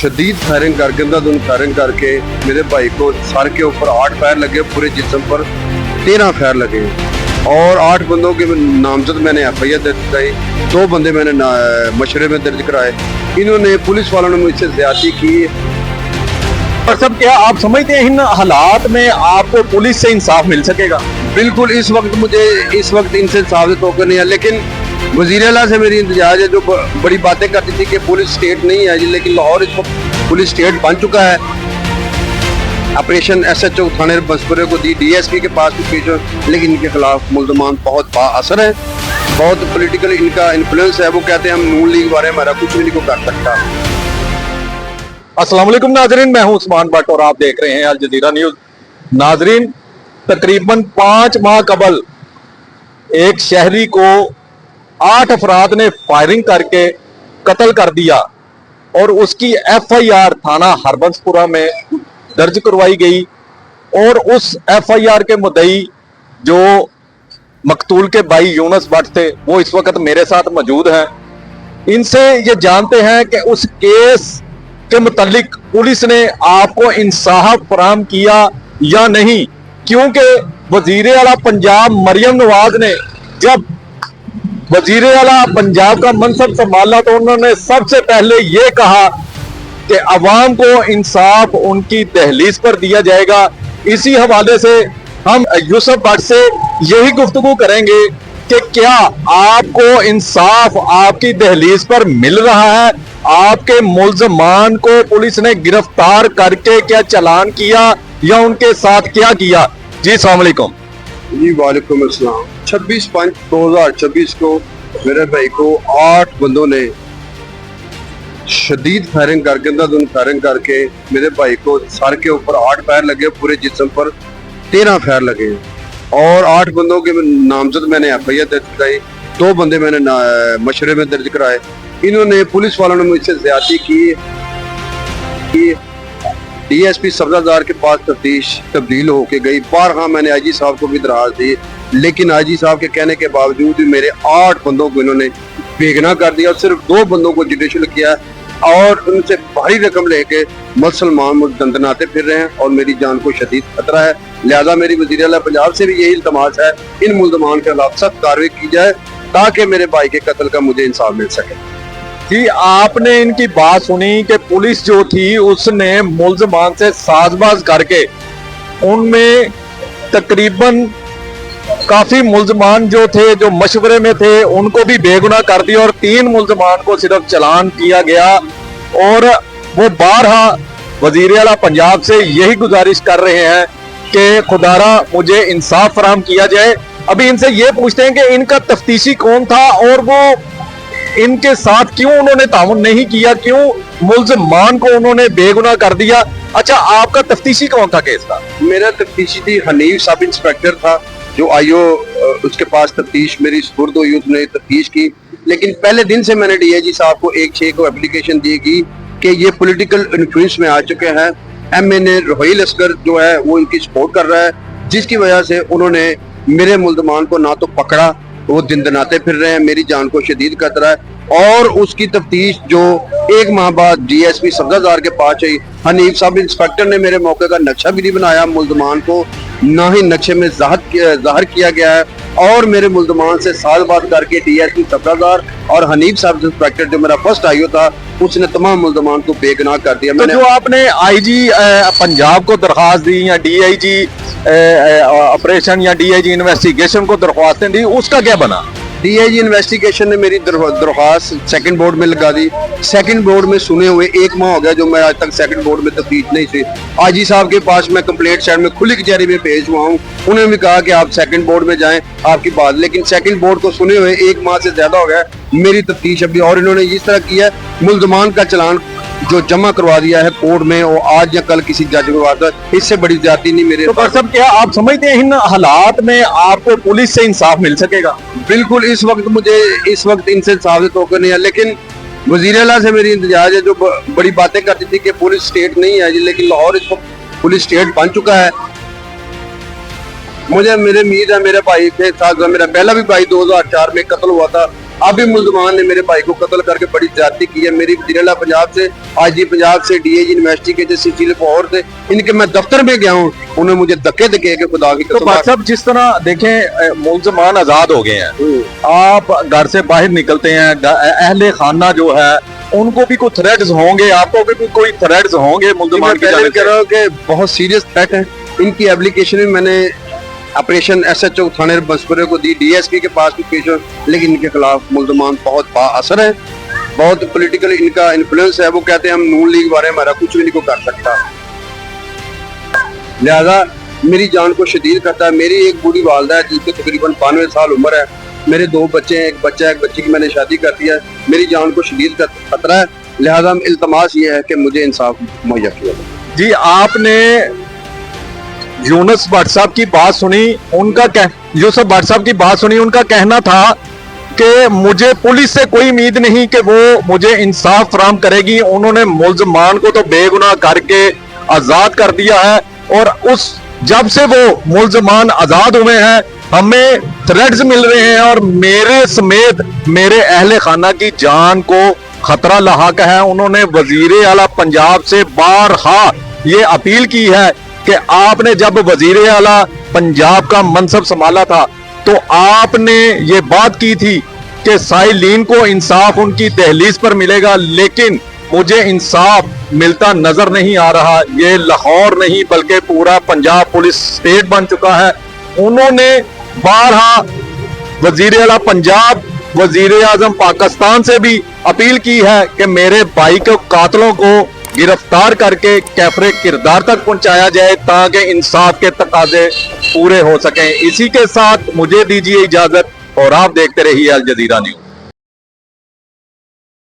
शदीद फायरिंग करके अंधाधुंध फायरिंग करके मेरे भाई को सर के ऊपर 8 फायर लगे, पूरे जिस्म पर 13 फायर लगे और 8 बंदों के नामजद मैंने FIR दर्ज कराई। 2 बंदे मैंने मशरे में दर्ज कराए। इन्होंने पुलिस वालों ने मुझसे ज्यादती की। और सब क्या आप समझते हैं इन हालात में आपको पुलिस से इंसाफ मिल सकेगा? बिल्कुल, इस वक्त इनसे इंसाफ से तोक़ा नहीं है, लेकिन वज़ीर आला से मेरी इंतजाज है जो बड़ी बातें करती थी कि पुलिस स्टेट नहीं है, लेकिन लाहौर इस वक्त पुलिस स्टेट बन चुका है। ऑपरेशन SHO थाने बंसपुरे को दी, DSP के पास भी पेश हो, लेकिन इनके खिलाफ मुल्ज़मान बहुत बाअसर है, बहुत पॉलिटिकल इनका इन्फ्लुएंस है। वो कहते हैं हम नून लीग वाले हमारा कुछ भी नहीं कर सकता। अस्सलाम वालेकुम नाजरीन, मैं हूं उस्मान भट्ट और आप देख रहे हैं अल जज़ीरा न्यूज। नाजरीन, तकरीबन 5 माह कबल एक शहरी को 8 अफराद ने फायरिंग करके कत्ल कर दिया और उसकी FIR थाना हरबंसपुरा में दर्ज करवाई गई और उस FIR के मुद्दई जो मकतूल के भाई यूनुस भट्ट थे वो इस वक्त मेरे साथ मौजूद हैं। इनसे ये जानते हैं कि उस केस के मुतालिक पुलिस ने आपको इंसाफ फराहम किया या नहीं, क्योंकि वजीर आला पंजाब मरियम नवाज ने जब वजीर आला पंजाब का मनसब संभाला तो उन्होंने सबसे पहले ये कहा कि अवाम को इंसाफ उनकी दहलीज पर दिया जाएगा। इसी हवाले से हम यूसुफ भट्ट से यही गुफ्तगू करेंगे कि क्या आपको इंसाफ आपकी दहलीज पर मिल रहा है? आपके मुल्ज़मान को पुलिस ने गिरफ्तार करके क्या चालान किया या उनके साथ क्या किया? जी अस्सलाम वालेकुम। जी वालेकुम अस्सलाम। 26/5/2026 को मेरे भाई को 8 बंदों ने शदीद फायरिंग करके अंधाधुंध फायरिंग करके मेरे भाई को सर के ऊपर 8 फायर लगे, पूरे जिस्म पर 13 फायर लगे और 8 बंदों के नामजद मैंने FIR दर्ज कराई। 2 बंदे मैंने मशरे में दर्ज कराए। इन्होंने पुलिस वालों ने मुझसे ज्यादती की। DSP सब्जादार के पास तफ्तीश तब्दील होके गई। बारहा मैंने IG साहब को भी दराज दी, लेकिन IG साहब के कहने के बावजूद भी मेरे 8 बंदों को इन्होंने बेगना कर दिया। सिर्फ 2 बंदों को जुडिशल किया और उनसे भारी रकम लेके मुसलमान दंदनाते फिर रहे हैं और मेरी जान को शदीद खतरा है। लिहाजा मेरी वज़ीर आला पंजाब से भी यही इल्तमास है, इन मुल्ज़मान के खिलाफ सख्त कार्रवाई की जाए ताकि मेरे भाई के कत्ल का मुझे इंसाफ मिल सके। जी, आपने इनकी बात सुनी कि पुलिस जो थी उसने मुल्ज़मान से साजबाज करके उनमें तकरीबन काफी मुल्ज़मान जो थे जो मशवरे में थे उनको भी बेगुनाह कर दिया और 3 मुल्ज़मान को सिर्फ चालान किया गया और वो बारहा वज़ीर आला पंजाब से यही गुजारिश कर रहे हैं कि खुदारा मुझे इंसाफ फराहम किया जाए। अभी इनसे ये पूछते हैं कि इनका तफ्तीशी कौन था और वो इनके साथ क्यों उन्होंने ताउन नहीं किया, क्यों मुल्ज़मान को उन्होंने बेगुनाह कर दिया? अच्छा, आपका तफ्तीशी कौन था केस का? मेरा तफ्तीशी थी हनीफ सब इंस्पेक्टर था जो IO उसके पास तफ्तीश मेरी सुपुर्द हुई, उसने तफ्तीश की। लेकिन पहले दिन से मैंने DIG साहब को 1/6 को एप्लीकेशन दी गई कि ये पॉलिटिकल इन्फ्लुएंस में आ चुके हैं। MNA रोहिल असगर जो है वो इनकी सपोर्ट कर रहा है, जिसकी वजह से उन्होंने मेरे मुल्ज़मान को ना तो पकड़ा, वो दंदनाते फिर रहे हैं, मेरी जान को शदीद खतरा है। और उसकी तफ्तीश जो 1 माह बाद DSP सब्जादार के पास आई, हनीफ साहब इंस्पेक्टर ने मेरे मौके का नक्शा भी नहीं बनाया मुल्ज़मान को, ना ही नक्शे में ज़ाहिर किया गया है और मेरे मुल्ज़मान से सालबाद करके DSP सब्जादार और हनीफ साहब इंस्पेक्टर जो मेरा फर्स्ट IO था उसने तमाम मुल्ज़मान को बेगुनाह कर दिया। तो जो आपने IG पंजाब को दरख्वास्त दी या DIG ऑपरेशन या DIG इन्वेस्टिगेशन को दरख्वास्तें दी, उसका क्या बना? DIG इन्वेस्टिगेशन ने मेरी दरख्वास्त सेकंड बोर्ड में लगा दी। सेकंड बोर्ड में सुने हुए 1 माह हो गया जो मैं आज तक सेकंड बोर्ड में तफ्तीश नहीं थी। IG साहब के पास मैं कंप्लेंट साइड में खुली कचहरी में पेश हुआ हूँ, उन्होंने भी कहा कि आप सेकंड बोर्ड में जाएं आपकी बात, लेकिन सेकंड बोर्ड को सुने हुए 1 माह से ज्यादा हो गया मेरी तफ्तीश अभी। और इन्होंने इस तरह किया, मुल्ज़मान का चालान जो जमा करवा दिया है कोर्ट में और आज या कल किसी जज में आता है, इससे बड़ी ज्यादती नहीं मेरे। तो सब क्या आप समझते हैं इन हालात में आपको पुलिस से इंसाफ मिल सकेगा? बिल्कुल, इस वक्त इनसे इंसाफ से तोक़ा नहीं है, लेकिन वज़ीर आला से मेरी इंतजाज है जो बड़ी बातें करती थी कि पुलिस स्टेट नहीं है, लेकिन लाहौर इस वक्त पुलिस स्टेट बन चुका है। मुझे मेरे उम्मीद है मेरे भाई के साथ, मेरा पहला भी भाई 2004 में कत्ल हुआ था, ابھی ملزمان نے میرے بھائی کو قتل کر کے بڑی زیادتی کی ہے. میری وزیر اعلیٰ پنجاب سے آئی جی پنجاب سے ڈی اے جی یونیورسٹی کے جیسے لاہور سے ان کے میں دفتر میں گیا ہوں, انہوں نے مجھے دھکے دھکے کہ خدا کی تو قسم. بات صاحب جس طرح دیکھیں ملزمان آزاد ہو گئے ہیں, آپ گھر سے باہر نکلتے ہیں, اہل خانہ جو ہے ان کو بھی کوئی تھریٹس ہوں گے, آپ کو بھی کوئی تھریٹس ہوں گے ملزمان کی میں جانب کہہ سے؟ رہا ہوں کہ بہت سیریس تھریٹ ہے. ان کی اپلیکیشن میں نے آپریشن ایس ایچ او تھانے بنسپورے کو دی, ڈی ایس پی کے پاس بھی پیش ہو, لیکن ان کے خلاف ملزمان بہت با اثر ہے, بہت پولیٹیکل ان کا انفلوئنس ہے. وہ کہتے ہیں ہم نون لیگ والے ہمارا کچھ بھی نہیں کو کر سکتا, لہذا میری جان کو شدید کرتا ہے. میری ایک بوڑھی والدہ ہے جس کی تقریباً 92 سال عمر ہے, میرے 2 بچے ہیں, ایک بچہ ہے, ایک بچی کی میں نے شادی کر دی ہے. میری جان کو شدید خطرہ ہے, لہذا التماس یہ ہے کہ مجھے انصاف مہیا کیا جائے. جی آپ نے یونس بٹ صاحب کی بات سنی, یوسف بٹ صاحب کی بات سنی, ان کا کہنا تھا کہ مجھے پولیس سے کوئی امید نہیں کہ وہ مجھے انصاف فراہم کرے گی. انہوں نے ملزمان کو تو بے گناہ کر کے آزاد کر دیا ہے, اور جب سے وہ ملزمان آزاد ہوئے ہیں ہمیں تھریٹس مل رہے ہیں, اور میرے سمیت میرے اہل خانہ کی جان کو خطرہ لاحق ہے. انہوں نے وزیر اعلیٰ پنجاب سے بارہا یہ اپیل کی ہے کہ آپ نے جب وزیر اعلیٰ پنجاب کا منصب سنبھالا تھا تو آپ نے یہ بات کی تھی کہ سائلین کو انصاف ان کی دہلیز پر ملے گا, لیکن مجھے انصاف ملتا نظر نہیں آ رہا. یہ لاہور نہیں بلکہ پورا پنجاب پولیس اسٹیٹ بن چکا ہے. انہوں نے بارہا وزیر اعلیٰ پنجاب, وزیر اعظم پاکستان سے بھی اپیل کی ہے کہ میرے بھائی کے قاتلوں کو گرفتار کر کے کیفر کردار تک پہنچایا جائے تاکہ انصاف کے تقاضے پورے ہو سکیں. اسی کے ساتھ مجھے دیجیے اجازت, اور آپ دیکھتے رہیے الجزیرہ نیوز.